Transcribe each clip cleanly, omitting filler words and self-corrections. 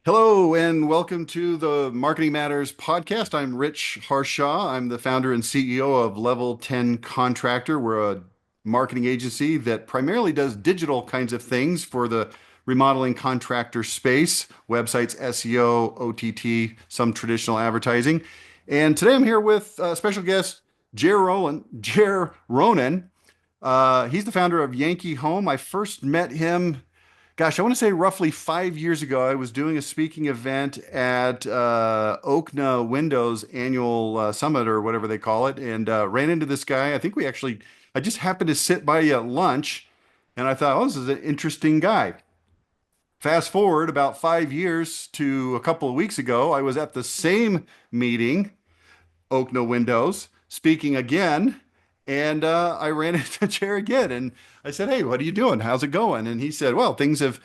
Hello and welcome to the Marketing Matters podcast. I'm Rich Harshaw. I'm the founder and CEO of Level 10 Contractor. We're a marketing agency that primarily does digital kinds of things for the remodeling contractor space, websites, SEO, OTT, some traditional advertising. And today I'm here with special guest Jer Ronan. He's the founder of Yankee Home. I first met him, gosh, I want to say roughly 5 years ago. I was doing a speaking event at Okna Windows annual summit or whatever they call it, and ran into this guy. I just happened to sit by you at lunch, and I thought, oh, this is an interesting guy. Fast forward about 5 years to a couple of weeks ago, I was at the same meeting, Okna Windows, speaking again. And I ran into Chair again and I said, "Hey, what are you doing? How's it going?" And he said, "Well, things have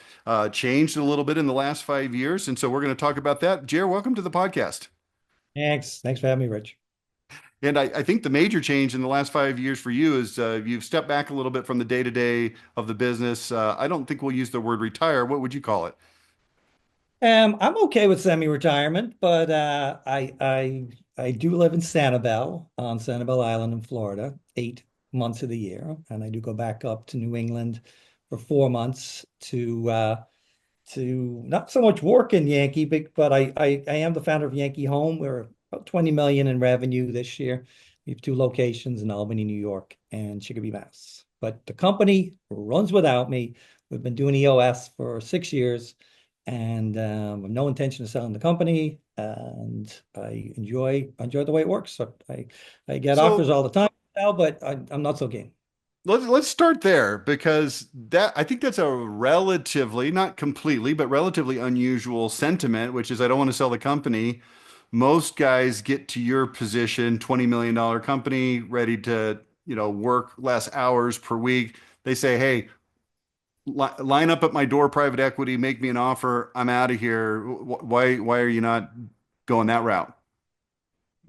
changed a little bit in the last 5 years. And so we're going to talk about that." Chair, welcome to the podcast. Thanks. Thanks for having me, Rich. And I think the major change in the last 5 years for you is you've stepped back a little bit from the day to day of the business. I don't think we'll use the word retire. What would you call it? I'm okay with semi-retirement, but I do live in Sanibel on Sanibel Island in Florida, 8 months of the year, and I do go back up to New England for 4 months to not so much work in Yankee, but I am the founder of Yankee Home. We're about 20 million in revenue this year. We have two locations in Albany, New York, and Chicopee, Mass. But the company runs without me. We've been doing EOS for 6 years, and have no intention of selling the company. And I enjoy the way it works. So I get offers So all the time now, but I'm not so keen. let's start there because that I think that's a relatively, not completely, but relatively unusual sentiment, which is I don't want to sell the company. Most guys get to your position, $20 million company, ready to, work less hours per week. They say, "Hey, line up at my door, private equity, make me an offer. I'm out of here." Why are you not going that route?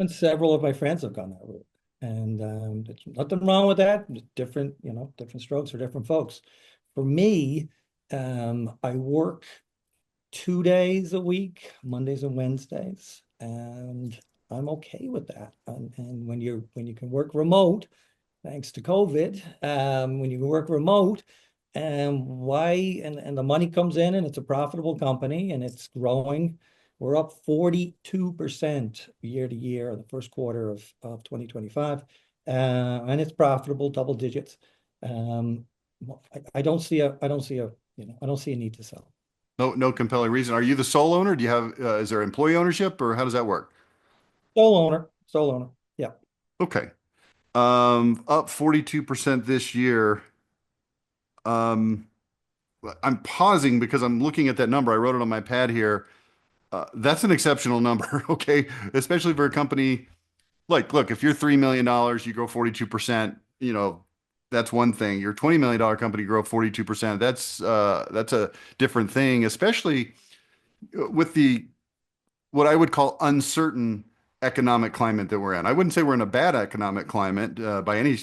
And several of my friends have gone that route. And there's nothing wrong with that. Different, different strokes for different folks. For me, I work 2 days a week, Mondays and Wednesdays, and I'm okay with that. And when you can work remote, thanks to COVID, when you can work remote, why and the money comes in and it's a profitable company and it's growing. We're up 42% year to year in the first quarter of 2025. And it's profitable, double digits. Um, I don't see a need to sell. No compelling reason. Are you the sole owner? Do you have, is there employee ownership or how does that work? Sole owner. Yeah. Okay. Up 42% this year. Um, I'm pausing because I'm looking at that number. I wrote it on my pad here. That's an exceptional number, okay? Especially for a company like, look, if you're $3 million, you grow 42%, that's one thing. Your $20 million company grow 42%. That's a different thing, especially with the what I would call uncertain economic climate that we're in. I wouldn't say we're in a bad economic climate by any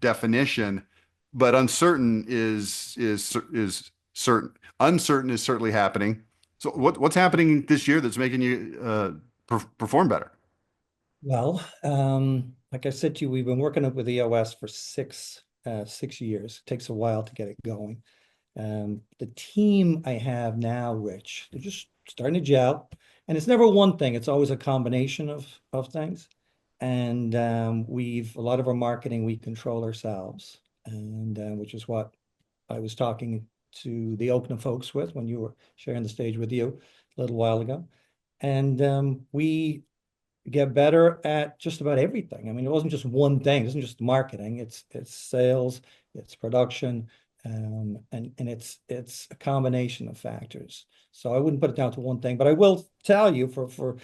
definition, but uncertain is certain. Uncertain is certainly happening. So what's happening this year that's making you perform better? Well, like I said to you, we've been working with EOS for 6 years. It takes a while to get it going. The team I have now, Rich, they're just starting to gel. And it's never one thing, it's always a combination of things. And a lot of our marketing we control ourselves, and which is what I was talking to the Oakland folks with when you were sharing the stage with you a little while ago. And we get better at just about everything. I mean, it wasn't just one thing. It isn't just marketing. It's sales, it's production, and it's a combination of factors. So I wouldn't put it down to one thing, but I will tell you for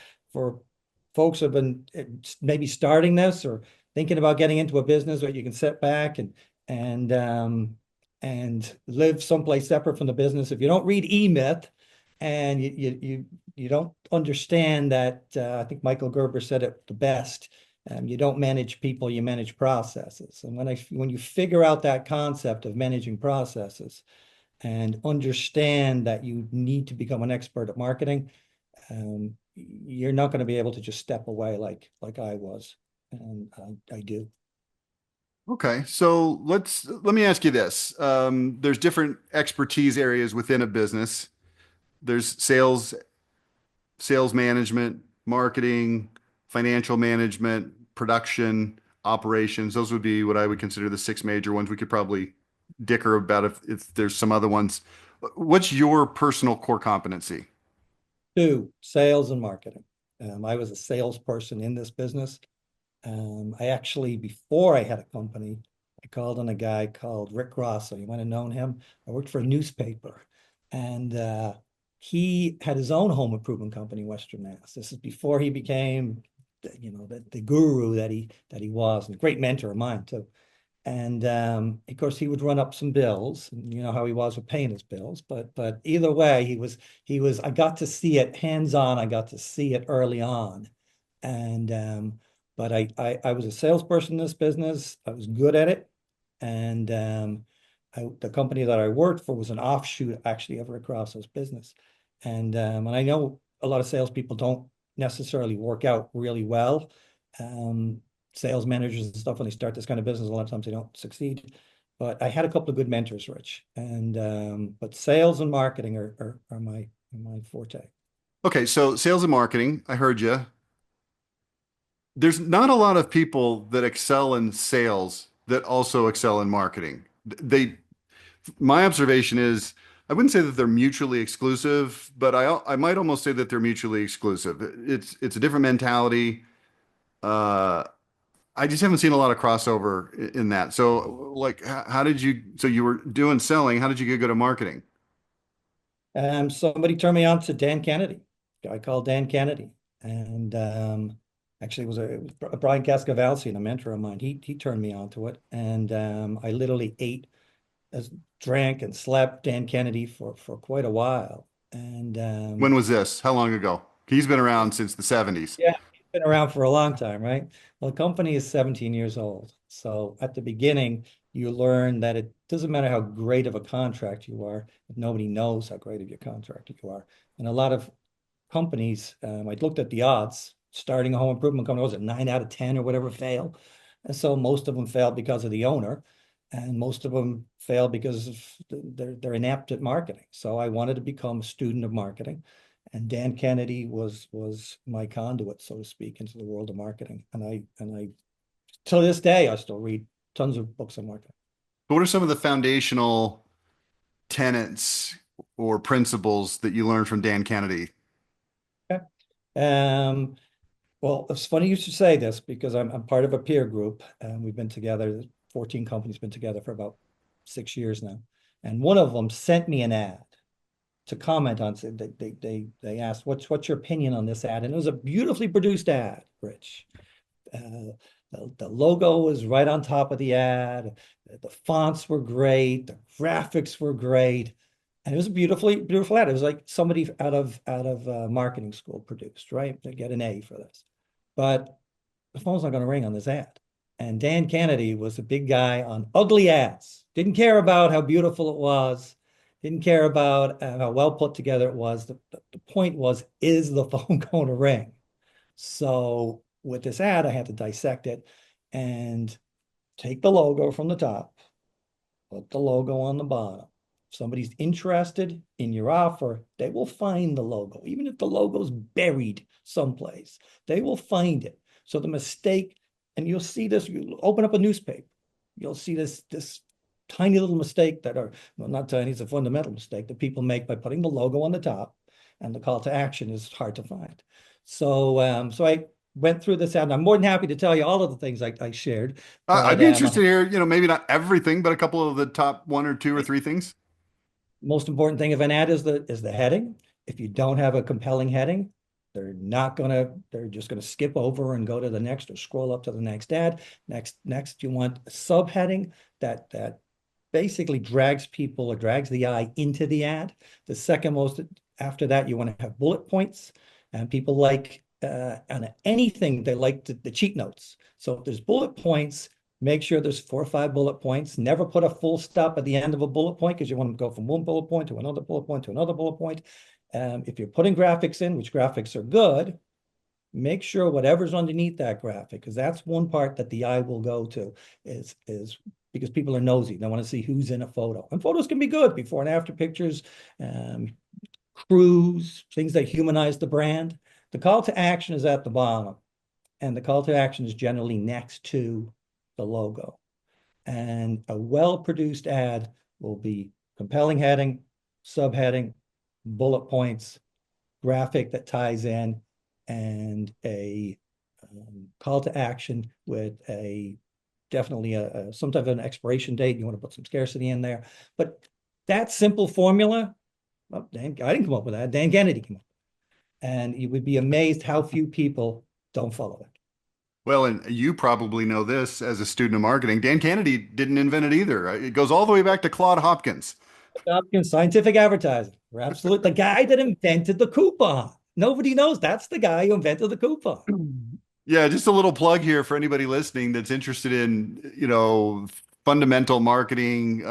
folks who have been maybe starting this or thinking about getting into a business where you can sit back and and live someplace separate from the business. If you don't read E-Myth and you don't understand that, I think Michael Gerber said it the best. You don't manage people, you manage processes. And when you figure out that concept of managing processes, and understand that you need to become an expert at marketing, you're not going to be able to just step away like I was, and I do. Okay, so let me ask you this. There's different expertise areas within a business. There's sales management, marketing, financial management, production, operations. Those would be what I would consider the six major ones. We could probably dicker about if there's some other ones. What's your personal core competency? Two, sales and marketing. I was a salesperson in this business. I actually, before I had a company, I called on a guy called Rick Rosso. You might have known him. I worked for a newspaper, and he had his own home improvement company in Western Mass. This is before he became, the guru that he was, and a great mentor of mine too. And of course, he would run up some bills, and you know how he was with paying his bills. But either way, he was. I got to see it hands on. I got to see it early on, and but I was a salesperson in this business. I was good at it, and the company that I worked for was an offshoot actually of Rick Ross's business, and I know a lot of salespeople don't necessarily work out really well. Um, Sales managers and stuff when they start this kind of business, a lot of times they don't succeed. But I had a couple of good mentors, Rich, and but sales and marketing are my forte. Okay, so sales and marketing, I heard you. There's not a lot of people that excel in sales that also excel in marketing. My observation is, I wouldn't say that they're mutually exclusive, but I might almost say that they're mutually exclusive. It's a different mentality. Uh, I just haven't seen a lot of crossover in that. So, like, how did you? So you were doing selling. How did you get good at marketing? Somebody turned me on to Dan Kennedy, a guy called Dan Kennedy, and actually it was Brian Cascavalsi, a mentor of mine. He turned me on to it, and I literally ate, as drank and slept Dan Kennedy for quite a while, and When was this? How long ago? He's been around since the 70s. yeah, he's been around for a long time, right? Well, the company is 17 years old. So at the beginning, you learn that it doesn't matter how great of a contract you are, if nobody knows how great of your contractor you are. And a lot of companies, I looked at the odds, starting a home improvement company, was it 9 out of 10 or whatever fail? And so most of them failed because of the owner, and most of them fail because of they're inept at marketing. So I wanted to become a student of marketing. And Dan Kennedy was my conduit, so to speak, into the world of marketing. And I till this day I still read tons of books on marketing. What are some of the foundational tenets or principles that you learned from Dan Kennedy? Okay. Um, well, it's funny you should say this because I'm part of a peer group, and we've been together, 14 companies been together for about 6 years now. And one of them sent me an ad to comment on. They asked, what's your opinion on this ad? And it was a beautifully produced ad, Rich. The logo was right on top of the ad. The fonts were great. The graphics were great. And it was a beautiful ad. It was like somebody out of marketing school produced, right? They get an A for this. But the phone's not going to ring on this ad. And Dan Kennedy was a big guy on ugly ads. Didn't care about how beautiful it was. Didn't care about how well put together it was. The point was, is the phone going to ring? So with this ad, I had to dissect it and take the logo from the top, put the logo on the bottom. If somebody's interested in your offer, they will find the logo. Even if the logo's buried someplace, they will find it. So the mistake, and you'll see this, you open up a newspaper, you'll see this tiny little mistake that are, well, not tiny, it's a fundamental mistake that people make by putting the logo on the top, and the call to action is hard to find. So I went through this ad, and I'm more than happy to tell you all of the things I shared, I'd but be interested to hear, maybe not everything, but a couple of the top one or two or three things. most important thing of an ad is the heading. If you don't have a compelling heading, they're just gonna skip over and go to the next or scroll up to the next ad. Next, you want a subheading that basically drags people or drags the eye into the ad. The second most after that, you want to have bullet points, and people like on anything they like the cheat notes. So if there's bullet points, Make sure there's 4 or 5 bullet points. Never put a full stop at the end of a bullet point because you want to go from one bullet point to another bullet point to another bullet point. If you're putting graphics in, which graphics are good, make sure whatever's underneath that graphic, because that's one part that the eye will go to, is because people are nosy. They want to see who's in a photo. And photos can be good, before and after pictures, um, crews, things that humanize the brand. The call to action is at the bottom, and the call to action is generally next to the logo. And a well-produced ad will be compelling heading, subheading, bullet points, graphic that ties in, and a call to action with a definitely some type of an expiration date. You want to put some scarcity in there. But that simple formula, well, Dan, I didn't come up with that. Dan Kennedy came up. And you would be amazed how few people don't follow it. Well, and you probably know this as a student of marketing. Dan Kennedy didn't invent it either. It goes all the way back to Claude Hopkins. Hopkins, scientific advertising. We're absolutely the guy that invented the coupon. Nobody knows that's the guy who invented the coupon. Yeah, just a little plug here for anybody listening that's interested in, fundamental marketing,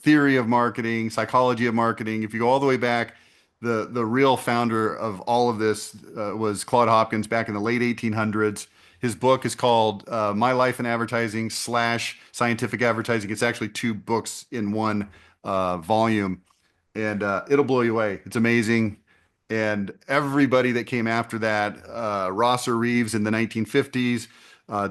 theory of marketing, psychology of marketing. If you go all the way back, the real founder of all of this was Claude Hopkins back in the late 1800s. His book is called My Life in Advertising slash Scientific Advertising. It's actually two books in one volume, and it'll blow you away. It's amazing. And everybody that came after that, Rosser Reeves in the 1950s,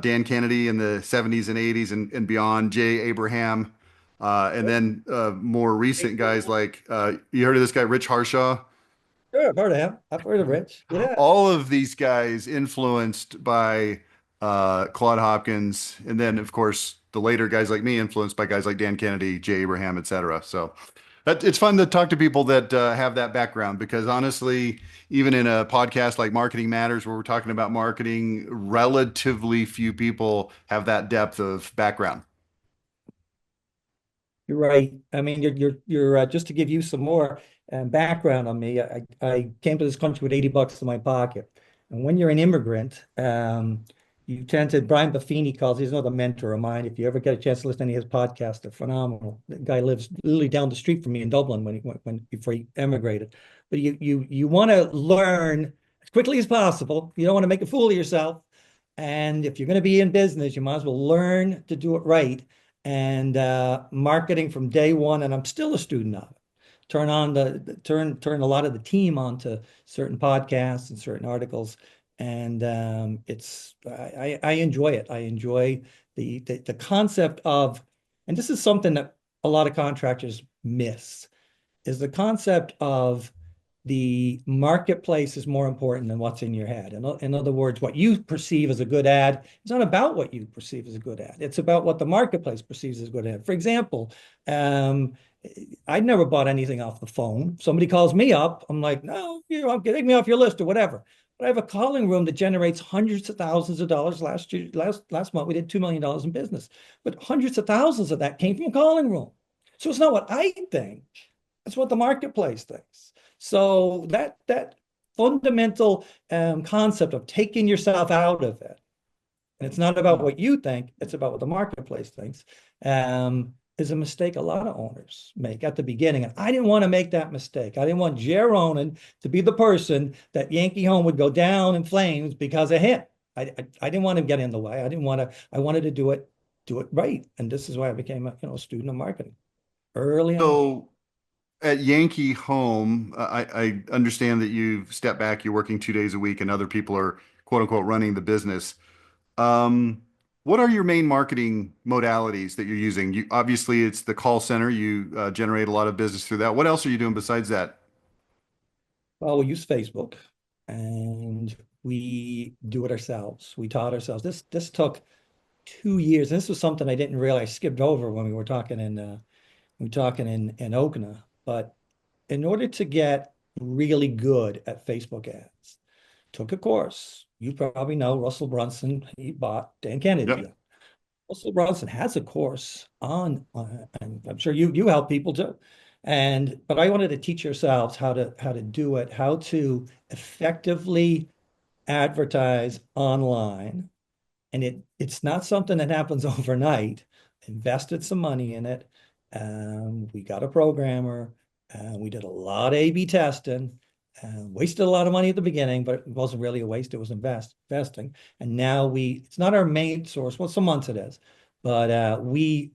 Dan Kennedy in the 70s and 80s and beyond, Jay Abraham, and then more recent guys like, you heard of this guy, Rich Harshaw? Sure, I've heard of him. I've heard of Rich. Yeah. All of these guys influenced by Claude Hopkins, and then of course the later guys like me influenced by guys like Dan Kennedy, Jay Abraham, etc. So it's fun to talk to people that have that background because honestly, even in a podcast like Marketing Matters, where we're talking about marketing, relatively few people have that depth of background. You're right. I mean, you're just to give you some more background on me. I came to this country with $80 in my pocket, and when you're an immigrant, you tend to. Brian Buffini calls. He's another mentor of mine. If you ever get a chance to listen to any of his podcasts, they're phenomenal. The guy lives literally down the street from me in Dublin when before he emigrated. But you want to learn as quickly as possible. You don't want to make a fool of yourself. And if you're going to be in business, you might as well learn to do it right, and marketing from day one. And I'm still a student of it. Turn a lot of the team onto certain podcasts and certain articles, and I enjoy it. I enjoy the concept of, and this is something that a lot of contractors miss, is the concept of the marketplace is more important than what's in your head. In other words, what you perceive as a good ad is not about what you perceive as a good ad. It's about what the marketplace perceives as a good ad. For example, I'd never bought anything off the phone. Somebody calls me up. I'm like, no, take me off your list or whatever. But I have a calling room that generates hundreds of thousands of dollars. Last month, we did $2 million in business, but hundreds of thousands of that came from a calling room. So it's not what I think. It's what the marketplace thinks. So that fundamental concept of taking yourself out of it, and it's not about what you think, it's about what the marketplace thinks, is a mistake a lot of owners make at the beginning. And I didn't want to make that mistake. I didn't want Jay Ronan to be the person that Yankee Home would go down in flames because of him. I didn't want him to get in the way. I wanted to do it right. And this is why I became a student of marketing early on. So at Yankee Home, I understand that you've stepped back, you're working 2 days a week, and other people are quote unquote running the business. Um, what are your main marketing modalities that you're using? Obviously, it's the call center. You generate a lot of business through that. What else are you doing besides that? Well, we use Facebook, and we do it ourselves. We taught ourselves. This took 2 years. This was something I didn't realize, skipped over when we were talking in Okina. But in order to get really good at Facebook ads, took a course. You probably know Russell Brunson. He bought Dan Kennedy. Yep. Russell Brunson has a course on, and I'm sure you help people too. But I wanted to teach yourselves how to do it, how to effectively advertise online And it's not something that happens overnight. Invested some money in it. We got a programmer. We did a lot of A/B testing. Wasted a lot of money at the beginning, but it wasn't really a waste. It was investing. And now it's not our main source. Well, some months it is, but we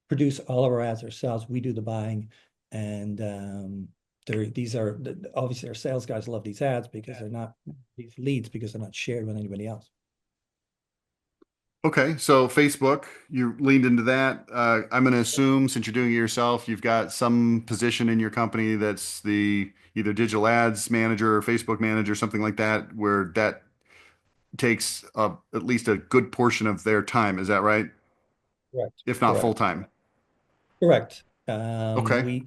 produce all of our ads ourselves. We do the buying, and these are obviously our sales guys love these ads because they're not these leads because they're not shared with anybody else. Okay, so Facebook, you leaned into that. I'm going to assume since you're doing it yourself, you've got some position in your company that's the either digital ads manager or Facebook manager, something like that, where that takes at least a good portion of their time. Is that right? Correct. If not full Correct. time. Correct. Okay.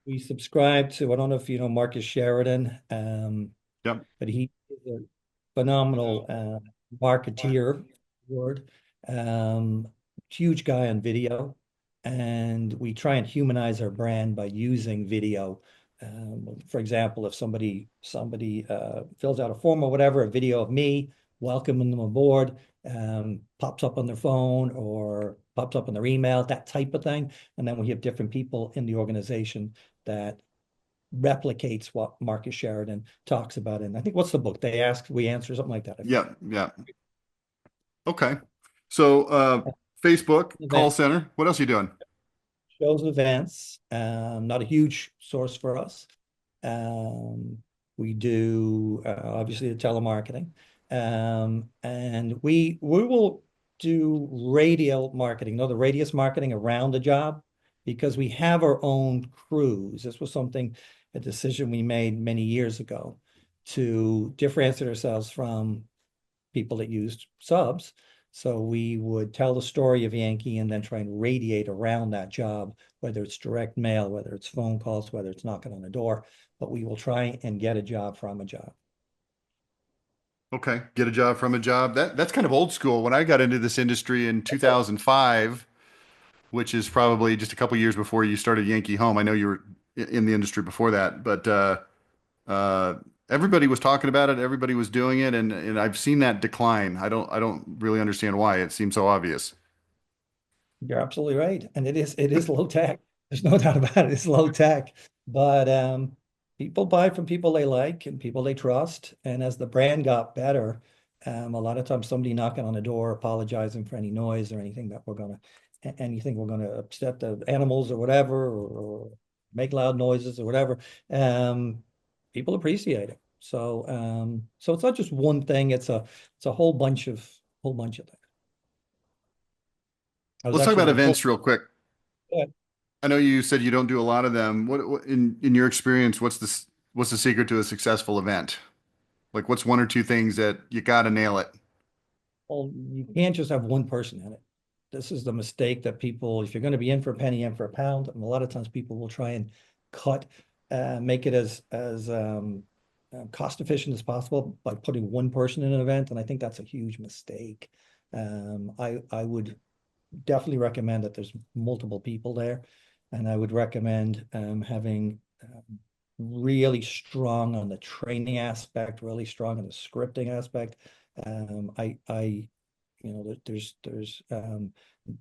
We subscribe to, I don't know if you know Marcus Sheridan, Yep. but he is a phenomenal marketeer word. Um, Huge guy on video, and we try and humanize our brand by using video. For example, if somebody fills out a form or whatever, a video of me welcoming them aboard pops up on their phone or pops up on their email, that type of thing. And then we have different people in the organization that replicates what Marcus Sheridan talks about. And I think what's the book? They ask, we answer, something like that. I forget. Yep. Yep. Okay. So Facebook call Event center. What else are you doing? shows and events, not a huge source for us. Um, we do obviously the telemarketing, and we will do radial marketing, no, the radius marketing around the job because we have our own crews. This was a decision we made many years ago to differentiate ourselves from people that used subs. So we would tell the story of Yankee and then try and radiate around that job, whether it's direct mail, whether it's phone calls, whether it's knocking on the door, but we will try and get a job from a job. Okay. Get a job from a job. That's kind of old school. When I got into this industry in 2005, which is probably just a couple years before you started Yankee Home. I know you were in the industry before that, but uh, everybody was talking about it. Everybody was doing it, and I've seen that decline. I don't really understand why. It seems so obvious. You're absolutely right. And it is low tech. There's no doubt about it. It's low tech. But people buy from people they like and people they trust. And as the brand got better, a lot of times somebody knocking on the door, apologizing for any noise or anything we're gonna upset the animals or whatever, or make loud noises or whatever. Um, People appreciate it. So it's not just one thing, it's a whole bunch of things. I was Let's talk actually about on a call. events real quick. I know you said you don't do a lot of them. What in your experience, what's the secret to a successful event? Like, what's one or two things that you got to nail it? Well, you can't just have one person in it. This is the mistake that people, if you're going to be in for a penny, in for a pound, and a lot of times people will try and cut, make it as cost efficient as possible by putting one person in an event, and I think that's a huge mistake. I would definitely recommend that there's multiple people there, and I would recommend having really strong on the training aspect, really strong on the scripting aspect. I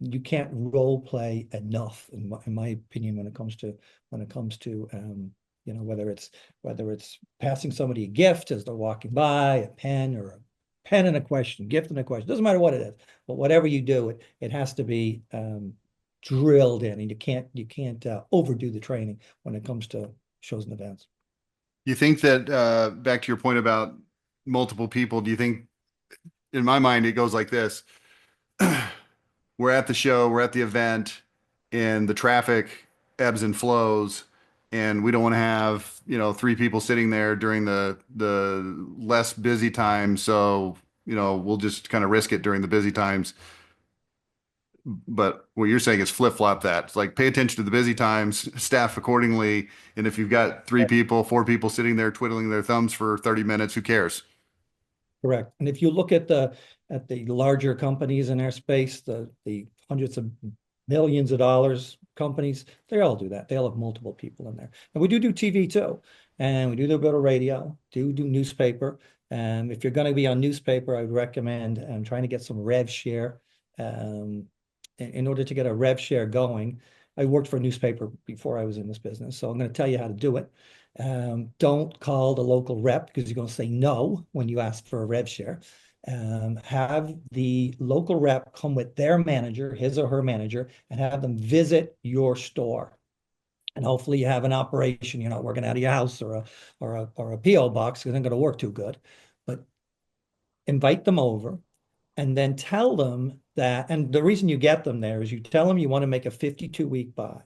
you can't role play enough in my opinion when it comes to whether it's passing somebody a gift as they're walking by, a pen or a pen and a question, gift and a question, doesn't matter what it is, but whatever you do, it has to be drilled in, and you can't overdo the training when it comes to shows and events. You think that back to your point about multiple people, do you think in my mind it goes like this? We're at the show, we're at the event, and the traffic ebbs and flows, and we don't want to have, three people sitting there during the less busy time. So, we'll just kind of risk it during the busy times. But what you're saying is flip-flop that. It's like pay attention to the busy times, staff accordingly, and if you've got three people, four people sitting there twiddling their thumbs for 30 minutes, who cares? Correct. And if you look at the larger companies in our space, the hundreds of millions of dollars companies, they all do that. They all have multiple people in there. And we do TV too. And we do a bit of radio, do newspaper. If you're going to be on newspaper, I would recommend trying to get some rev share. Um, in order to get a rev share going, I worked for a newspaper before I was in this business, so I'm going to tell you how to do it. Don't call the local rep because you're going to say no when you ask for a rev share. Have the local rep come with their manager, his or her manager, and have them visit your store. And hopefully you have an operation, you're not working out of your house or a PO box because it's not going to work too good. But invite them over and then tell them that, and the reason you get them there is you tell them you want to make a 52-week buy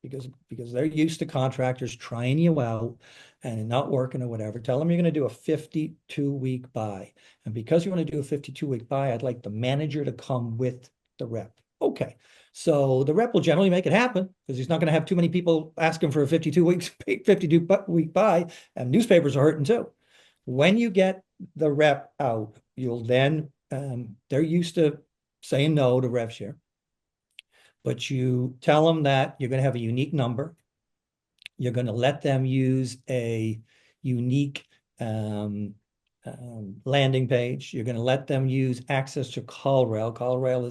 because they're used to contractors trying you out and not working or whatever. Tell them you're going to do a 52-week buy. And because you want to do a 52-week buy, I'd like the manager to come with the rep. Okay. So the rep will generally make it happen because he's not going to have too many people asking for a 52-week buy, and newspapers are hurting too. When you get the rep out, you'll then they're used to saying no to rev share, but you tell them that you're going to have a unique number. You're going to let them use a unique landing page. You're going to let them use access to CallRail. CallRail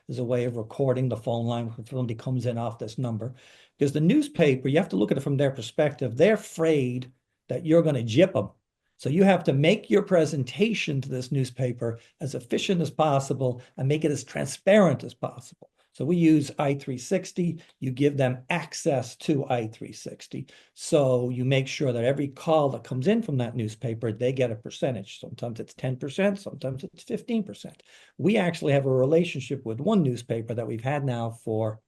is a way of recording the phone line when somebody comes in off this number. Because the newspaper, you have to look at it from their perspective. They're afraid that you're going to jip them. So you have to make your presentation to this newspaper as efficient as possible and make it as transparent as possible. So we use i360. You give them access to i360. So you make sure that every call that comes in from that newspaper, they get a percentage. Sometimes it's 10%, sometimes it's 15%. We actually have a relationship with one newspaper that we've had now for,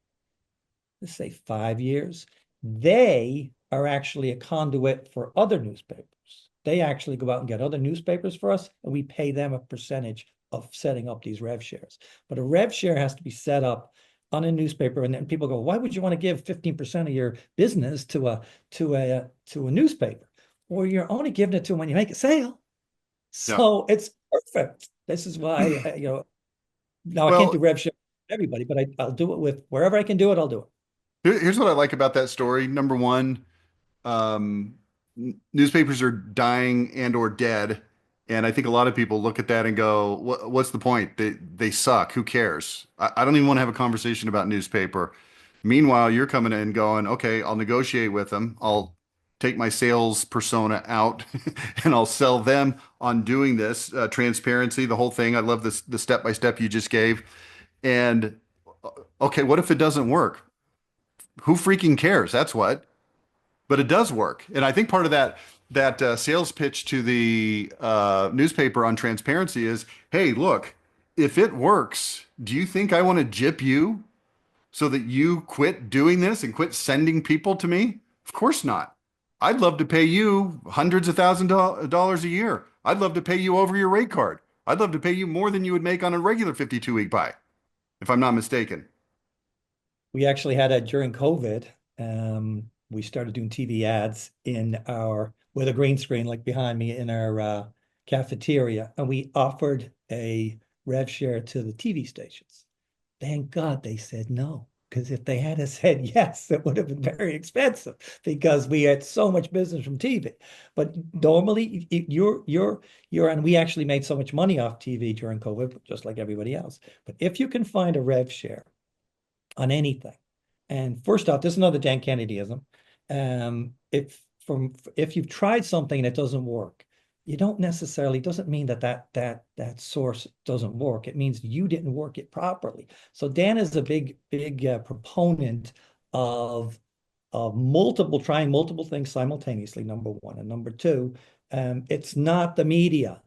let's say, 5 years. They are actually a conduit for other newspapers. They actually go out and get other newspapers for us, and we pay them a percentage of setting up these rev shares. But a rev share has to be set up on a newspaper, and then people go, "Why would you want to give 15% of your business to a newspaper?" Well, you're only giving it to them when you make a sale. Yeah. So it's perfect. This is why now I can't Well, do rev share for everybody, but I'll do it with wherever I can do it, I'll do it. here's what I like about that story. Number one, um, newspapers are dying and or dead, and I think a lot of people look at that and go, "What's the point? They suck. Who cares? I don't even want to have a conversation about newspaper." Meanwhile, you're coming in going, "Okay, I'll negotiate with them. I'll take my sales persona out, and I'll sell them on doing this transparency, the whole thing. I love this the step by step you just gave. And okay, what if it doesn't work? Who freaking cares? That's what." But it does work. And I think part of that sales pitch to the newspaper on transparency is, hey, look, if it works, do you think I want to jip you so that you quit doing this and quit sending people to me? Of course not. I'd love to pay you hundreds of dollars a year. I'd love to pay you over your rate card. I'd love to pay you more than you would make on a regular 52-week buy, if I'm not mistaken. We actually had a during COVID. We started doing TV ads in our with a green screen like behind me in our cafeteria, and we offered a rev share to the TV stations. Thank God they said no, because if they had said yes, it would have been very expensive because we had so much business from TV. But normally, and we actually made so much money off TV during COVID, just like everybody else. But if you can find a rev share on anything. And first off, this is another Dan Kennedyism. If you've tried something and it doesn't work, you don't necessarily doesn't mean that source doesn't work. It means you didn't work it properly. So Dan is a big proponent of trying multiple things simultaneously, number one. And number two, it's not the media.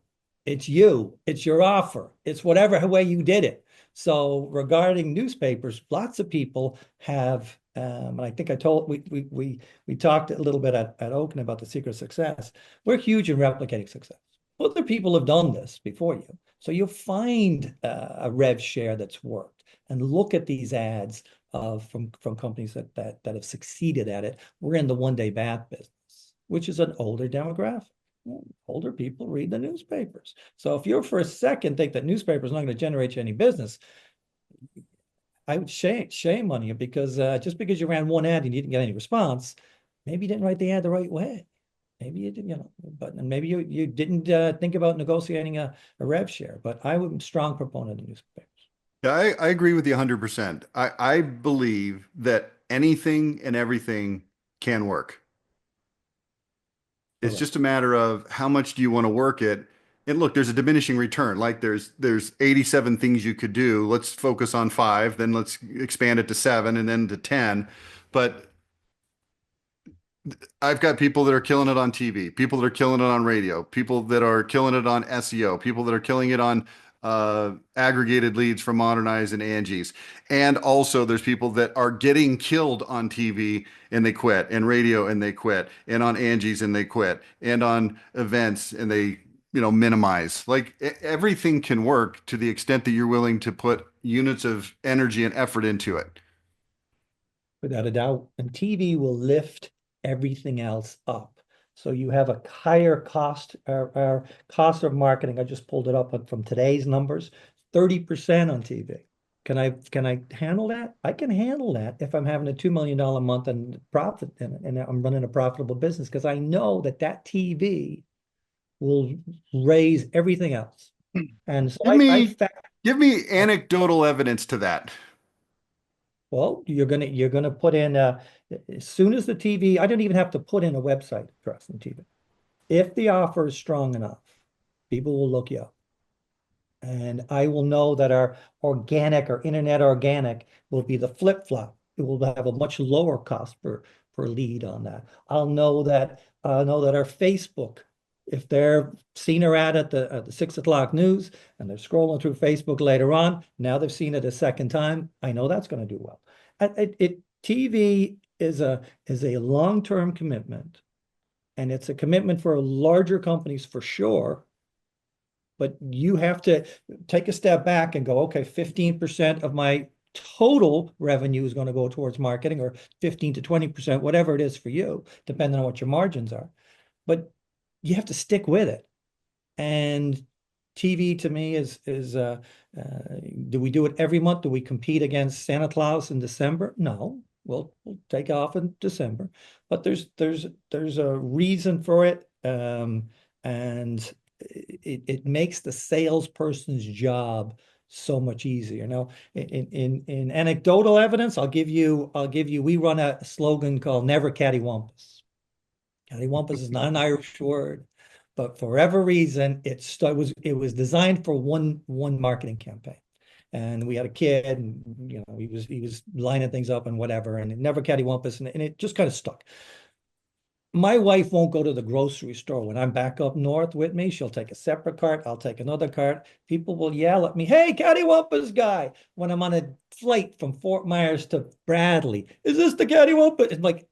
It's you. It's your offer. It's whatever way you did it. So regarding newspapers, lots of people have, and I think I told we talked a little bit at Oaken about the secret of success. We're huge in replicating success. Other people have done this before you. So you'll find a rev share that's worked and look at these ads from companies that have succeeded at it. We're in the one-day bath business, which is an older demographic. Older people read the newspapers. So if you're for a second think that newspapers are not going to generate you any business, I would shame on you because just because you ran one ad and you didn't get any response, maybe you didn't write the ad the right way. Maybe you did, but and maybe you didn't think about negotiating a rev share, but I would be a strong proponent of newspapers. Yeah, I agree with you 100%. I believe that anything and everything can work. It's Correct. just a matter of how much do you want to work it. And look, there's a diminishing return. Like there's 87 things you could do. Let's focus on five, then let's expand it to seven and then to 10. But I've got people that are killing it on TV, people that are killing it on radio, people that are killing it on SEO, people that are killing it on aggregated leads from Modernize and Angie's. And also, there's people that are getting killed on TV and they quit, and radio and they quit, and on Angie's and they quit, and on events and they, minimize. Like everything can work to the extent that you're willing to put units of energy and effort into it. Without a doubt. And TV will lift everything else up. So you have a higher cost, our cost of marketing. I just pulled it up from today's numbers, 30% on TV. Can I handle that? I can handle that if I'm having a $2 million a month and profit and I'm running a profitable business because I know that TV will raise everything else. And so Give I me fact give me anecdotal evidence to that. well, you're gonna put in as soon as the TV, I don't even have to put in a website address in TV. If the offer is strong enough, people will look you up. And I will know that our organic or internet organic will be the flip-flop. It will have a much lower cost per lead on that. I'll know that our Facebook, if they're seen her at the 6 o'clock news and they're scrolling through Facebook later on, now they've seen it a second time. I know that's going to do well. TV is a long-term commitment, and it's a commitment for larger companies for sure. But you have to take a step back and go, okay, 15% of my total revenue is going to go towards marketing, or 15 to 20%, whatever it is for you, depending on what your margins are. But you have to stick with it. And TV to me is do we do it every month? Do we compete against Santa Claus in December? No, we'll take off in December, but there's a reason for it, and it makes the salesperson's job so much easier. Now, in anecdotal evidence, I'll give you. We run a slogan called "Never Cattywampus." Cattywampus is not an Irish word, but for whatever reason, it was designed for one marketing campaign. And we had a kid, and he was lining things up and whatever, and it never cattywampus, and it just kind of stuck. My wife won't go to the grocery store when I'm back up north with me. She'll take a separate cart. I'll take another cart. People will yell at me, "Hey, cattywampus guy!" When I'm on a flight from Fort Myers to Bradley. Is this the cattywampus? It's like,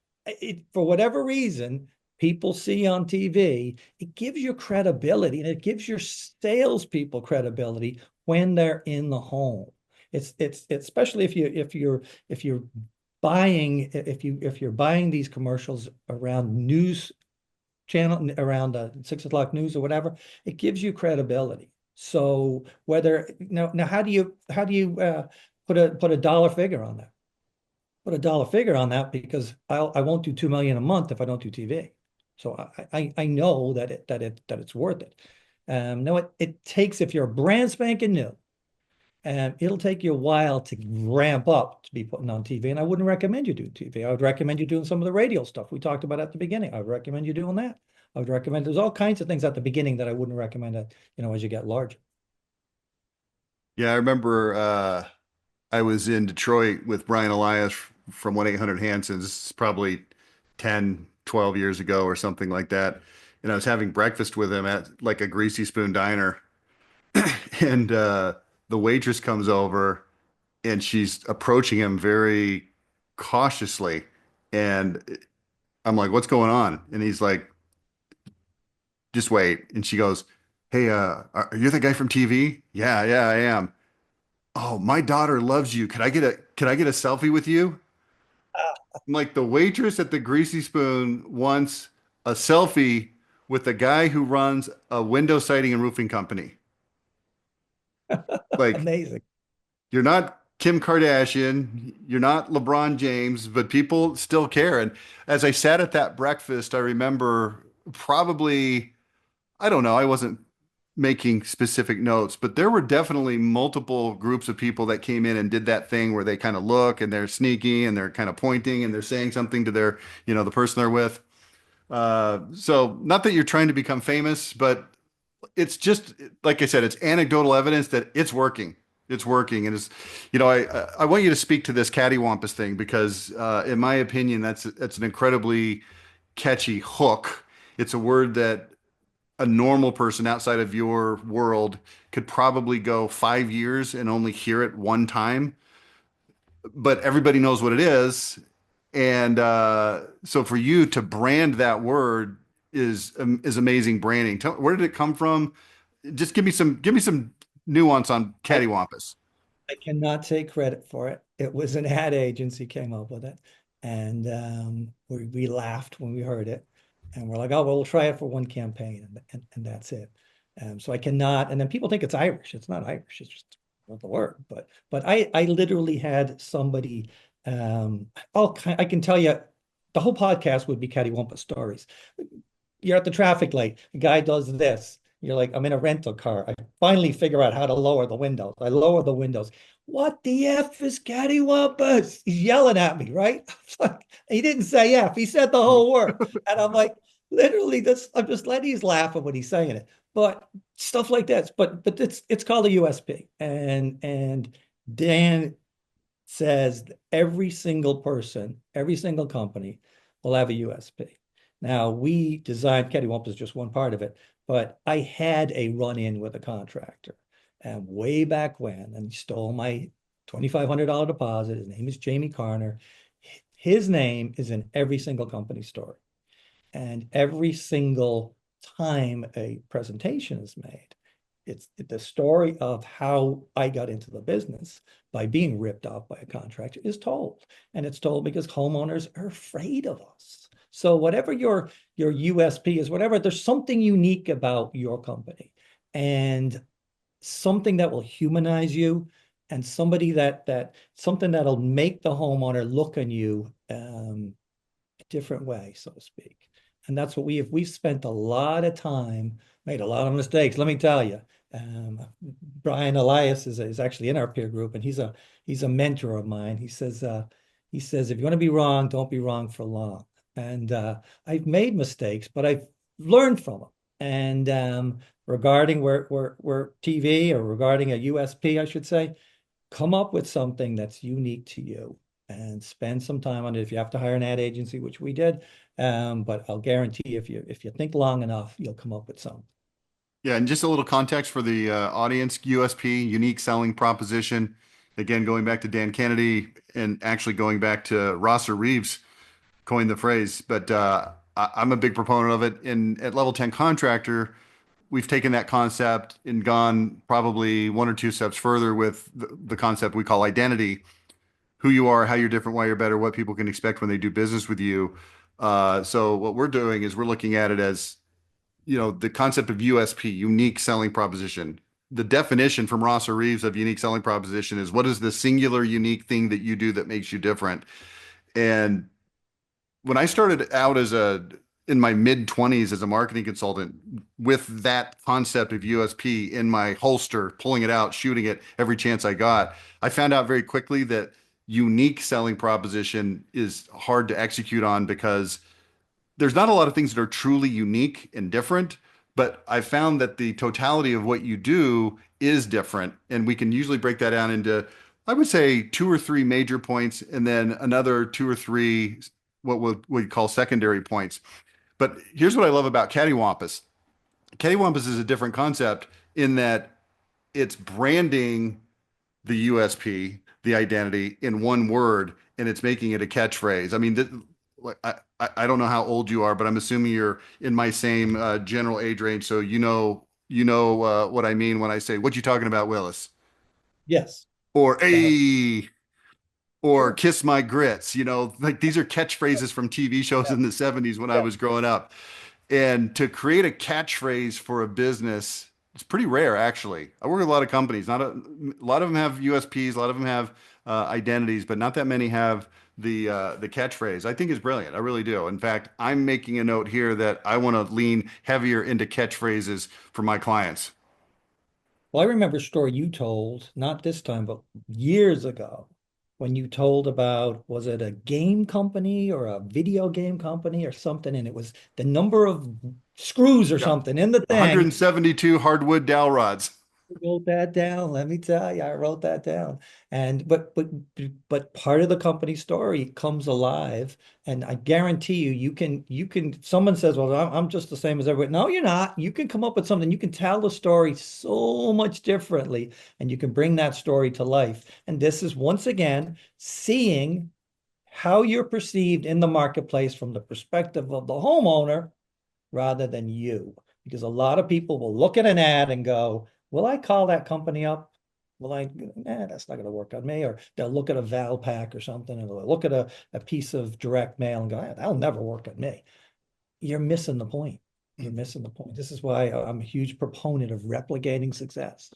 for whatever reason, people see on TV, it gives you credibility and it gives your salespeople credibility when they're in the home. It's especially if you're if you're buying these commercials around news channel, around the 6 o'clock news or whatever, it gives you credibility. So whether now how do you put a dollar figure on that? Put a dollar figure on that because I won't do 2 million a month if I don't do TV. So I know that it's worth it. No, it takes, if you're brand spanking new, and it'll take you a while to ramp up to be putting on TV. And I wouldn't recommend you do TV. I would recommend you doing some of the radio stuff we talked about at the beginning. I would recommend you doing that. I would recommend, there's all kinds of things at the beginning that I wouldn't recommend as you get larger. Yeah, I remember I was in Detroit with Brian Elias from 1-800 Hanson's. This is probably 10, 12 years ago or something like that. And I was having breakfast with him at like a Greasy Spoon diner. And the waitress comes over and she's approaching him very cautiously. And I'm like, "What's going on?" And he's like, "Just wait." And she goes, "Hey, you're the guy from TV?" "Yeah, yeah, I am." "Oh, my daughter loves you. Could I get a selfie with you?" I'm like, the waitress at the Greasy Spoon wants a selfie with the guy who runs a window siding and roofing company. Like, Amazing. you're not Kim Kardashian, you're not LeBron James, but people still care. And as I sat at that breakfast, I remember probably, I don't know, I wasn't making specific notes, but there were definitely multiple groups of people that came in and did that thing where they kind of look and they're sneaky and they're kind of pointing and they're saying something to their, the person they're with. So not that you're trying to become famous, but it's just like I said, it's anecdotal evidence that it's working. It's working, and I want you to speak to this cattywampus thing because, in my opinion, that's an incredibly catchy hook. It's a word that a normal person outside of your world could probably go 5 years and only hear it one time, but everybody knows what it is. And so for you to brand that word is amazing branding. Where did it come from? Just give me some nuance on I cattywampus. I cannot take credit for it. It was an ad agency came up with it, and we laughed when we heard it, and we're like, oh, well, we'll try it for one campaign, and that's it. So I cannot. And then people think it's Irish. It's not Irish. It's just not the word. But I literally had somebody. I can tell you, the whole podcast would be cattywampus stories. You're at the traffic light. The guy does this. You're like, I'm in a rental car. I finally figure out how to lower the windows. I lower the windows. What the F is cattywampus? He's yelling at me, right? He didn't say F. He said the whole word. And I'm like, literally, this. I'm just letting he's laughing when he's saying it. But stuff like this. But it's called a USP. And Dan says every single person, every single company will have a USP. Now, we designed Cattywampus is just one part of it, but I had a run-in with a contractor and way back when, and he stole my $2,500 deposit. His name is Jamie Carner. His name is in every single company story. And every single time a presentation is made, it's the story of how I got into the business by being ripped off by a contractor is told. And it's told because homeowners are afraid of us. So whatever your USP is, whatever, there's something unique about your company and something that will humanize you and somebody that something that'll make the homeowner look on you a different way, so to speak. And that's what we've spent a lot of time, made a lot of mistakes. Let me tell you, um, Brian Elias is actually in our peer group, and he's a mentor of mine. He says if you want to be wrong, don't be wrong for long. And I've made mistakes, but I've learned from them. And regarding where TV or regarding a USP, I should say, come up with something that's unique to you and spend some time on it. If you have to hire an ad agency, which we did, but I'll guarantee if you think long enough, you'll come up with something. Yeah, and just a little context for the audience, USP, unique selling proposition. Again, going back to Dan Kennedy and actually going back to Rosser Reeves coined the phrase, but I'm a big proponent of it. In at Level 10 Contractor, we've taken that concept and gone probably one or two steps further with the concept we call identity, who you are, how you're different, why you're better, what people can expect when they do business with you. So what we're doing is we're looking at it as, the concept of USP, unique selling proposition. The definition from Ross or Reeves of unique selling proposition is what is the singular unique thing that you do that makes you different? And when I started out in my mid 20s as a marketing consultant with that concept of USP in my holster, pulling it out, shooting it every chance I got, I found out very quickly that unique selling proposition is hard to execute on because there's not a lot of things that are truly unique and different, but I found that the totality of what you do is different. And we can usually break that down into, I would say, two or three major points and then another two or three, what we call secondary points. But here's what I love about cattywampus. Cattywampus is a different concept in that it's branding the USP, the identity in one word, and it's making it a catchphrase. I mean, like, I don't know how old you are, but I'm assuming you're in my same general age range, so what I mean when I say, "What you talking about, Willis?" Yes. Or Uh, "Hey," or sure. "Kiss my grits." Like these are catchphrases from TV shows Yeah. in the '70s when I Yeah. was growing up. And to create a catchphrase for a business, it's pretty rare, actually. I work with a lot of companies. Not a lot of them have USPs, a lot of them have identities, but not that many have the catchphrase. I think is brilliant. I really do. In fact, I'm making a note here that I want to lean heavier into catchphrases for my clients. Well, I remember a story you told, not this time, but years ago, when you told about, was it a game company or a video game company or something? And it was the number of screws or Yeah. something in the thing. 172 hardwood dowel rods. Wrote that down. Let me tell you, I wrote that down. And but part of the company story comes alive, and I guarantee you, you can. Someone says, "Well, I'm just the same as everybody." No, you're not. You can come up with something. You can tell the story so much differently, and you can bring that story to life. And this is once again seeing how you're perceived in the marketplace from the perspective of the homeowner rather than you. Because a lot of people will look at an ad and go, will I call that company up? Will I, that's not going to work on me. Or they'll look at a Val pack or something, and they'll look at a piece of direct mail and go, that'll never work on me. You're missing the point. You're missing the point. This is why I'm a huge proponent of replicating success.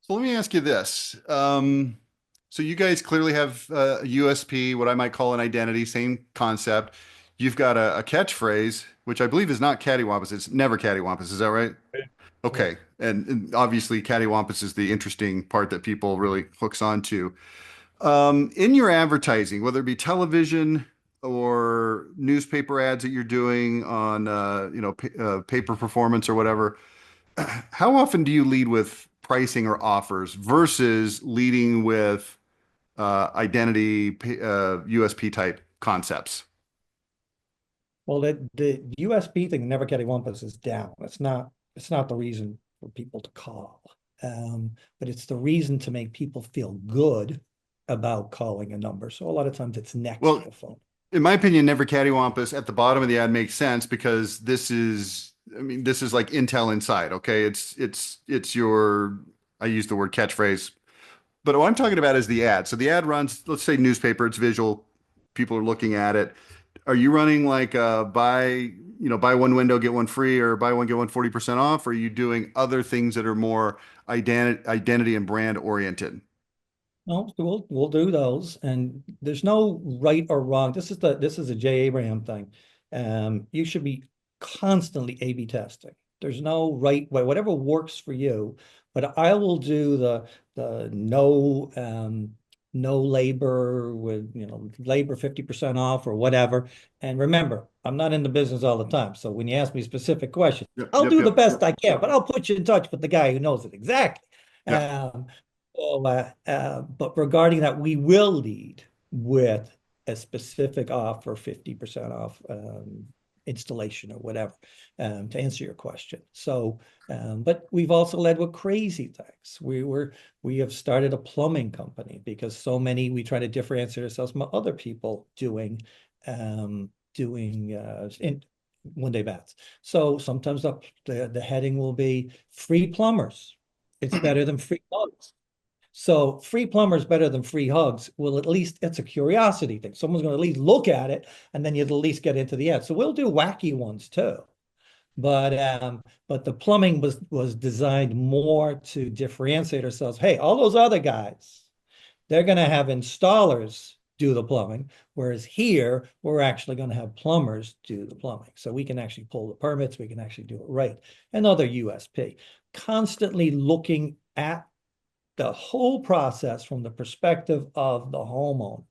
So let me ask you this. So you guys clearly have a USP, what I might call an identity, same concept. You've got a catchphrase, which I believe is not cattywampus. It's never cattywampus. Is that right? Yeah. Okay. And obviously cattywampus is the interesting part that people really hooks onto. In your advertising, whether it be television or newspaper ads that you're doing on, paper performance or whatever, how often do you lead with pricing or offers versus leading with identity, USP type concepts? Well, the USB thing, never getting wampus is down. It's not the reason for people to call. But it's the reason to make people feel good about calling a number. So a lot of times it's next to Well, the phone. in my opinion, never cattywampus at the bottom of the ad makes sense because this is like Intel Inside. Okay, it's your, I use the word catchphrase, but what I'm talking about is the ad. So the ad runs, let's say newspaper, it's visual, people are looking at it. Are you running like buy one window, get one free, or buy one, get one 40% off? Or are you doing other things that are more identity and brand oriented? No, we'll do those, and there's no right or wrong. This is a J. Abraham thing. You should be constantly A/B testing. There's no right way, whatever works for you. But I will do the no labor with labor 50% off or whatever. And remember, I'm not in the business all the time. So when you ask me specific questions, Yep, I'll yep, do the yep, best I can, but I'll put you in touch with the guy who knows it exactly. yep. Um, but regarding that, we will lead with a specific offer, 50% off installation or whatever, to answer your question. So, but we've also led with crazy things. We have started a plumbing company because we try to differentiate ourselves from other people doing in one day baths. So sometimes the heading will be free plumbers. It's better than free plugs. So free plumber is better than free hugs. Well, at least it's a curiosity thing. Someone's going to at least look at it, and then you'd at least get into the ad. So we'll do wacky ones too. But the plumbing was designed more to differentiate ourselves. Hey, all those other guys, they're going to have installers do the plumbing, whereas here we're actually going to have plumbers do the plumbing. So we can actually pull the permits, we can actually do it right. Another USP, constantly looking at the whole process from the perspective of the homeowner.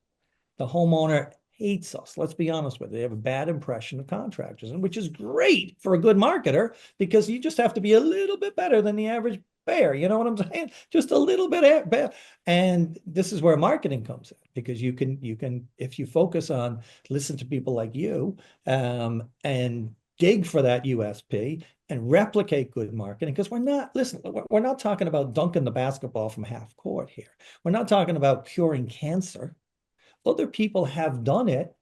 The homeowner hates us. Let's be honest with it. They have a bad impression of contractors, and which is great for a good marketer because you just have to be a little bit better than the average bear. You know what I'm saying? Just a little bit better. And this is where marketing comes in because you can if you focus on listen to people like you and dig for that USP and replicate good marketing because we're not talking about dunking the basketball from half court here. We're not talking about curing cancer. Other people have done it,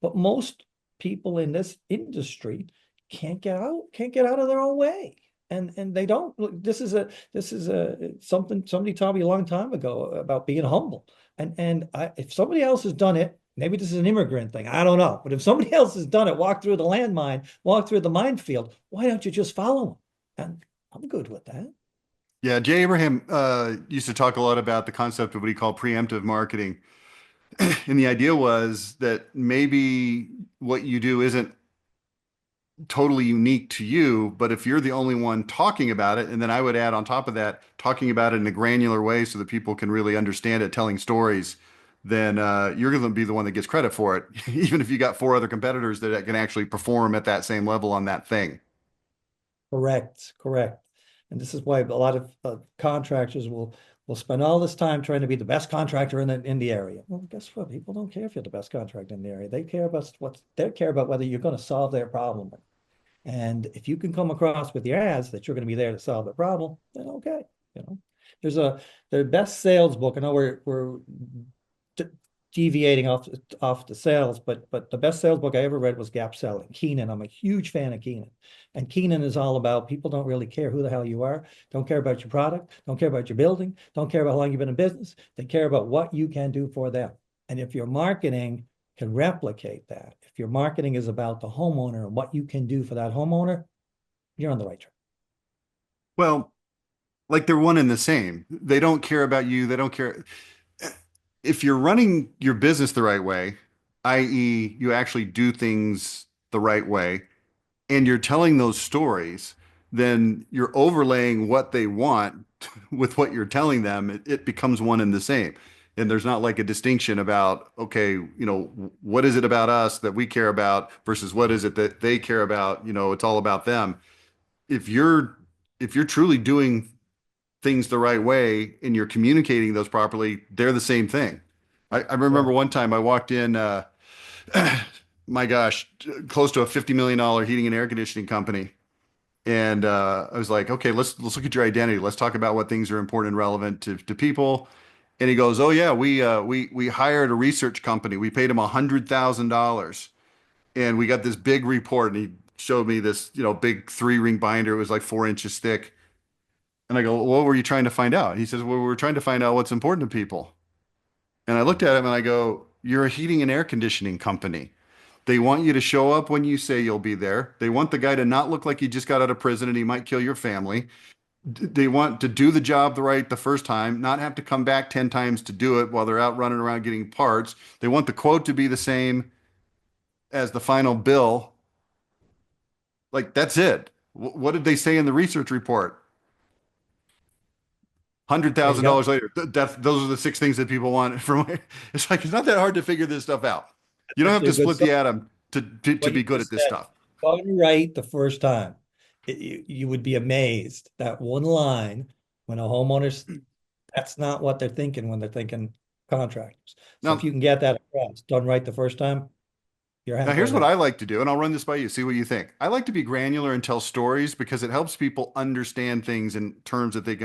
but most people in this industry can't get out of their own way. And they don't. This is a something somebody taught me a long time ago about being humble. If somebody else has done it, maybe this is an immigrant thing. I don't know. But if somebody else has done it, walk through the landmine, walk through the minefield, why don't you just follow them? And I'm good with that. Yeah, Jay Abraham used to talk a lot about the concept of what he called preemptive marketing. And the idea was that maybe what you do isn't totally unique to you, but if you're the only one talking about it, and then I would add on top of that, talking about it in a granular way so that people can really understand it, telling stories, then you're going to be the one that gets credit for it, even if you got four other competitors that can actually perform at that same level on that thing. Correct, correct. And this is why a lot of contractors will spend all this time trying to be the best contractor in the area. Well, guess what? People don't care if you're the best contractor in the area. They care about whether you're going to solve their problem. And if you can come across with your ads that you're going to be there to solve the problem, then okay. You know, there's the best sales book. I know we're de- deviating off the sales, but the best sales book I ever read was Gap Selling. Keenan. I'm a huge fan of Keenan. And Keenan is all about people don't really care who the hell you are, don't care about your product, don't care about your building, don't care about how long you've been in business. They care about what you can do for them. And if your marketing can replicate that, if your marketing is about the homeowner and what you can do for that homeowner, you're on the right track. Well, like they're one and the same. They don't care about you. They don't care. If you're running your business the right way, i.e., you actually do things the right way, and you're telling those stories, then you're overlaying what they want with what you're telling them. It becomes one and the same. And there's not like a distinction about, okay, what is it about us that we care about versus what is it that they care about? It's all about them. If you're if you're truly doing things the right way and you're communicating those properly, they're the same thing. I remember Correct. one time I walked in, my gosh, close to a $50 million heating and air conditioning company. And I was like, okay, let's look at your identity. Let's talk about what things are important and relevant to people. And he goes, oh yeah, we hired a research company. We paid him $100,000, and we got this big report. And he showed me this, big 3-ring binder. It was like 4 inches thick. And I go, well, what were you trying to find out? He says, well, we were trying to find out what's important to people. And I looked at him and I go, you're a heating and air conditioning company. They want you to show up when you say you'll be there. They want the guy to not look like he just got out of prison and he might kill your family. They want to do the job the first time, not have to come back 10 times to do it while they're out running around getting parts. They want the quote to be the same as the final bill. Like, that's it. What did they say in the research report? hundred There you thousand go. dollars later. Those are the six things that people want from. It's like it's not that hard to figure this stuff out. You don't have Actually, to a good split song. the atom to What you be good at just this said, stuff. done right the first time. You would be amazed that one line when a homeowner's, that's not what they're thinking when they're thinking contractors. So if Now, you can get that across, done right the first time, you're Now, halfway here's what there. I like to do, and I'll run this by you, see what you think. I like to be granular and tell stories because it helps people understand things in terms that they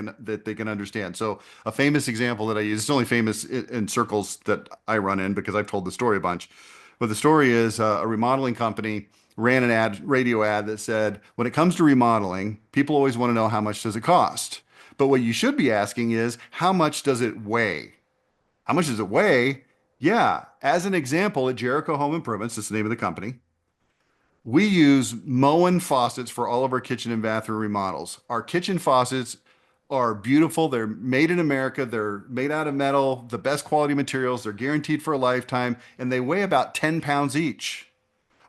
can understand. So, a famous example that I use, it's only famous in circles that I run in because I've told the story a bunch. But the story is a remodeling company ran an radio ad that said, when it comes to remodeling, people always want to know how much does it cost. But what you should be asking is, how much does it weigh? How much does it weigh? Yeah. As an example, at Jericho Home Improvements, that's the name of the company, we use Moen faucets for all of our kitchen and bathroom remodels. Our kitchen faucets are beautiful. They're made in America. They're made out of metal, the best quality materials. They're guaranteed for a lifetime, and they weigh about 10 pounds each.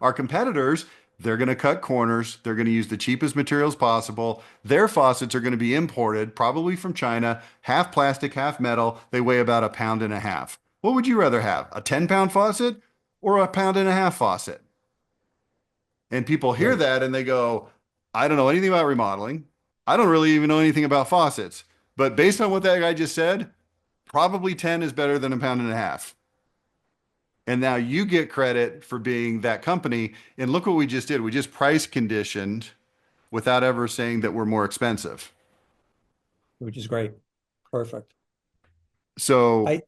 Our competitors, they're going to cut corners. They're going to use the cheapest materials possible. Their faucets are going to be imported, probably from China, half plastic, half metal. They weigh about a pound and a half. What would you rather have, a 10-pound faucet or a pound and a half faucet? And people hear Great. that and they go, I don't know anything about remodeling. I don't really even know anything about faucets. But based on what that guy just said, probably 10 is better than a pound and a half. And now you get credit for being that company. And look what we just did. We just price conditioned without ever saying that we're more expensive. Which is great. Perfect. So, I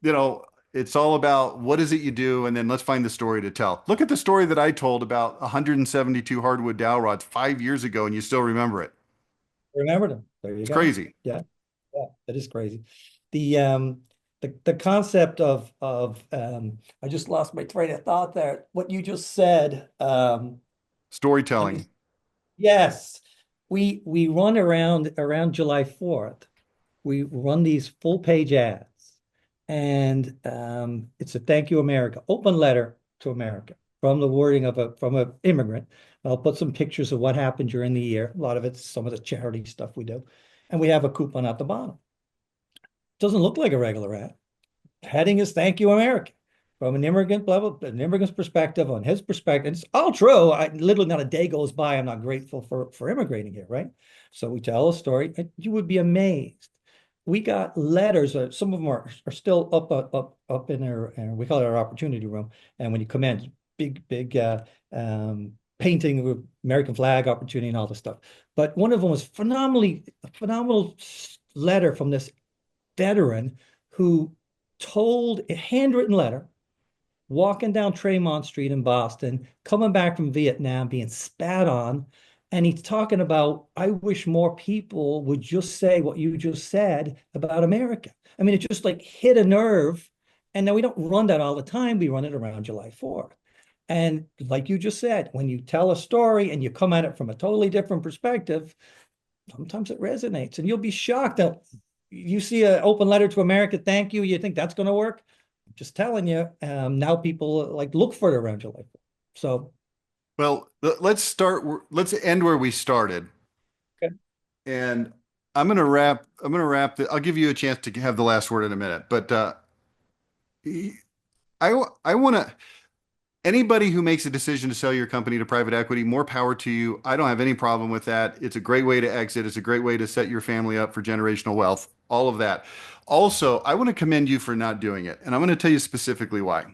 it's all about what is it you do, and then let's find the story to tell. Look at the story that I told about 172 hardwood dowel rods 5 years ago, and you still remember it. remembered them. There you It's go. crazy. Yeah, yeah, that is crazy. The the concept of I just lost my train of thought there. What you just said, let me Storytelling. yes. We run around July 4th. We run these full page ads And it's a thank you, America, open letter to America from the wording of a from an immigrant. I'll put some pictures of what happened during the year. A lot of it's some of the charity stuff we do. And we have a coupon at the bottom. Doesn't look like a regular ad. Heading is thank you, America. From an immigrant level, an immigrant's perspective, on his perspective, it's all true. I literally not a day goes by I'm not grateful for immigrating here, right? So we tell a story, and you would be amazed. We got letters. Some of them are still up in our we call it our opportunity room. And when you come in, big painting with American flag opportunity and all this stuff. But one of them was phenomenal letter from this veteran who told a handwritten letter walking down Tremont Street in Boston, coming back from Vietnam, being spat on. And he's talking about, I wish more people would just say what you just said about America. I mean, it just like hit a nerve. And now we don't run that all the time. We run it around July 4th. And like you just said, when you tell a story and you come at it from a totally different perspective, sometimes it resonates. And you'll be shocked that you see an open letter to America, thank you. You think that's going to work? I'm just telling you. Now people like look for it around July 4th. So, Well, let's end where we started. okay. And I'm gonna wrap I'll give you a chance to have the last word in a minute. But I want to anybody who makes a decision to sell your company to private equity, more power to you. I don't have any problem with that. It's a great way to exit. It's a great way to set your family up for generational wealth, all of that. Also, I want to commend you for not doing it. And I'm going to tell you specifically why.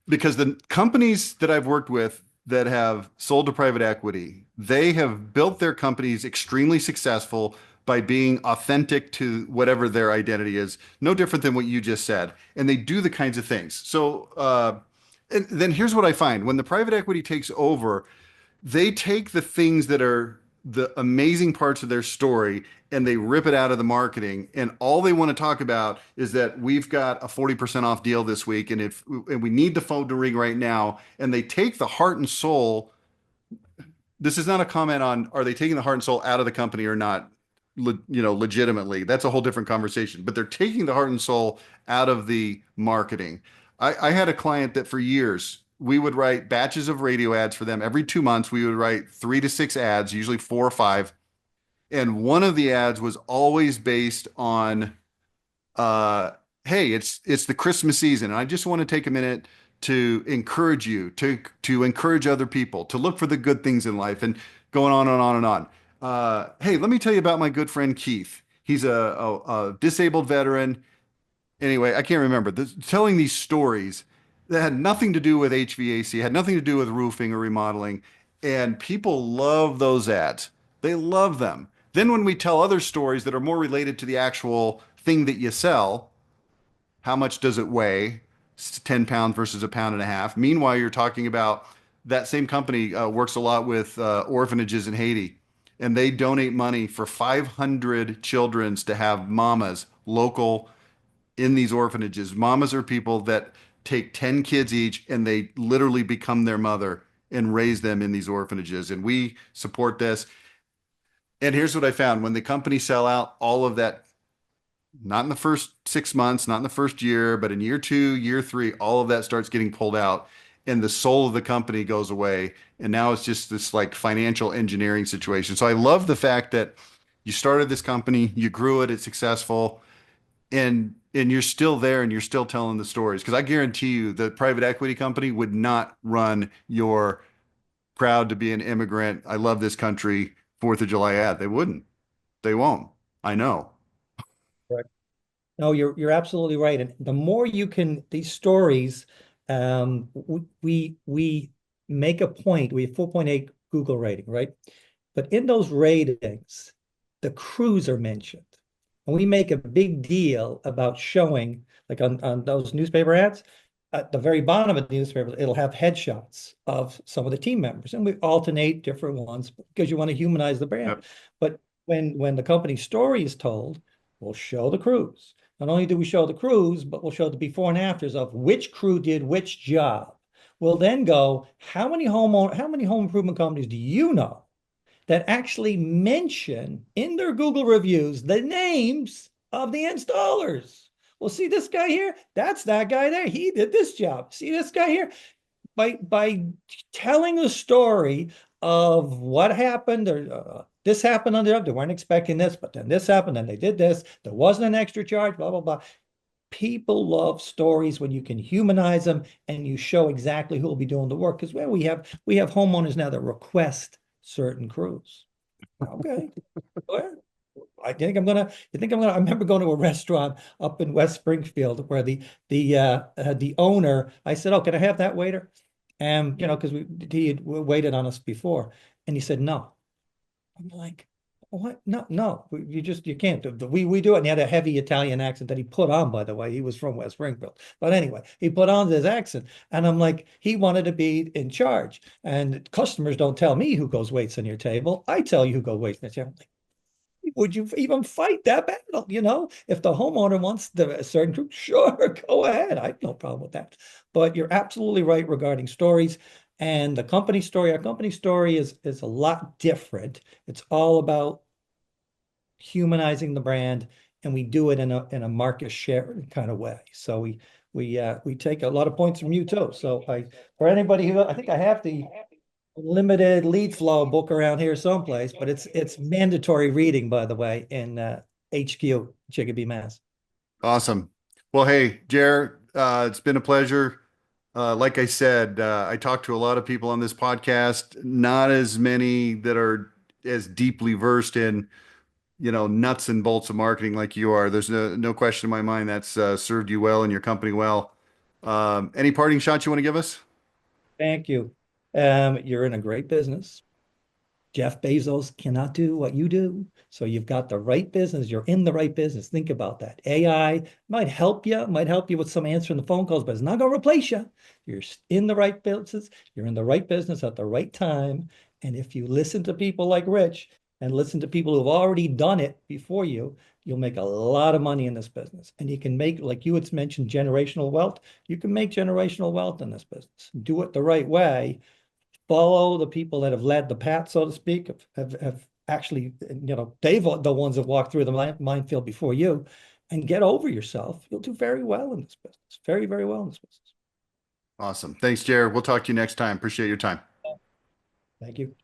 Because the companies that I've worked with that have sold to private equity, they have built their companies extremely successful by being authentic to whatever their identity is, no different than what you just said. And they do the kinds of things. And then here's what I find when the private equity takes over, they take the things that are the amazing parts of their story and they rip it out of the marketing. And all they want to talk about is that we've got a 40% off deal this week. And we need the phone to ring right now. And they take the heart and soul. This is not a comment on are they taking the heart and soul out of the company or not, legitimately. That's a whole different conversation. But they're taking the heart and soul out of the marketing. I had a client that for years we would write batches of radio ads for them. Every 2 months, we would write 3 to 6 ads, usually 4 or 5. And one of the ads was always based on, uh, hey, it's the Christmas season, and I just want to take a minute to encourage you to encourage other people to look for the good things in life, and going on and on and on. Hey, let me tell you about my good friend Keith. He's a disabled veteran. Anyway, I can't remember. Telling these stories that had nothing to do with HVAC, had nothing to do with roofing or remodeling, and people love those ads. They love them. Then when we tell other stories that are more related to the actual thing that you sell, how much does it weigh? 10 pounds versus a pound and a half. Meanwhile, you're talking about that same company works a lot with orphanages in Haiti, and they donate money for 500 children's to have mamas local in these orphanages. Mamas are people that take 10 kids each and they literally become their mother and raise them in these orphanages. And we support this. And here's what I found when the companies sell out, all of that, not in the first 6 months, not in the first year, but in year 2, year 3, all of that starts getting pulled out and the soul of the company goes away. And now it's just this like financial engineering situation. So I love the fact that you started this company, you grew it, it's successful, and you're still there and you're still telling the stories because I guarantee you the private equity company would not run your proud to be an immigrant, I love this country, 4th of July ad. They wouldn't. They won't. I know. Correct. No, you're absolutely right. And the more you can these stories, we make a point. We have 4.8 Google rating, right? But in those ratings, the crews are mentioned. And we make a big deal about showing, like on those newspaper ads, at the very bottom of the newspaper, it'll have headshots of some of the team members. And we alternate different ones because you want to humanize the brand. Yep. But when the company story is told, we'll show the crews. Not only do we show the crews, but we'll show the before and afters of which crew did which job. We'll then go, how many home improvement companies do you know that actually mention in their Google reviews the names of the installers? Well, see this guy here? That's that guy there. He did this job. See this guy here? By telling the story of what happened or this happened on they weren't expecting this, but then this happened and they did this. There wasn't an extra charge, blah, blah, blah. People love stories when you can humanize them and you show exactly who will be doing the work. Because well, we have homeowners now that request certain crews. Okay. Well, I remember going to a restaurant up in West Springfield where the owner, I said, "Oh, can I have that waiter?" And because he had waited on us before, and he said no. I'm like, what? No, no, you can't. We do it. And he had a heavy Italian accent that he put on, by the way. He was from West Springfield. But anyway, he put on this accent. And I'm like, he wanted to be in charge. And customers don't tell me who goes waits on your table. I tell you who goes waits on your table. Would you even fight that battle? If the homeowner wants a certain group, sure, go ahead. I have no problem with that. But you're absolutely right regarding stories. And the company story, our company story is a lot different. It's all about humanizing the brand, and we do it in a market share kind of way. So we take a lot of points from you too. So for anybody who I think I have the limited lead flow book around here someplace, but it's mandatory reading, by the way, in HQ, Chicopee, Mass. Awesome. Well, hey, Jer, it's been a pleasure. Like I said, I talked to a lot of people on this podcast, not as many that are as deeply versed in, nuts and bolts of marketing like you are. There's no question in my mind that's served you well and your company well. Any parting shots you want to give us? Thank you. You're in a great business. Jeff Bezos cannot do what you do. So you've got the right business. You're in the right business. Think about that. AI might help you with some answering the phone calls, but it's not going to replace you. You're in the right business. You're in the right business at the right time. And if you listen to people like Rich and listen to people who've already done it before you, you'll make a lot of money in this business. And you can make, like you had mentioned, generational wealth. You can make generational wealth in this business. Do it the right way, follow the people that have led the path, so to speak, have actually, they've the ones that walked through the minefield before you, and get over yourself. You'll do very well in this business. Very, very well in this business. Awesome. Thanks, Jer. We'll talk to you next time. Appreciate your time. Thank you.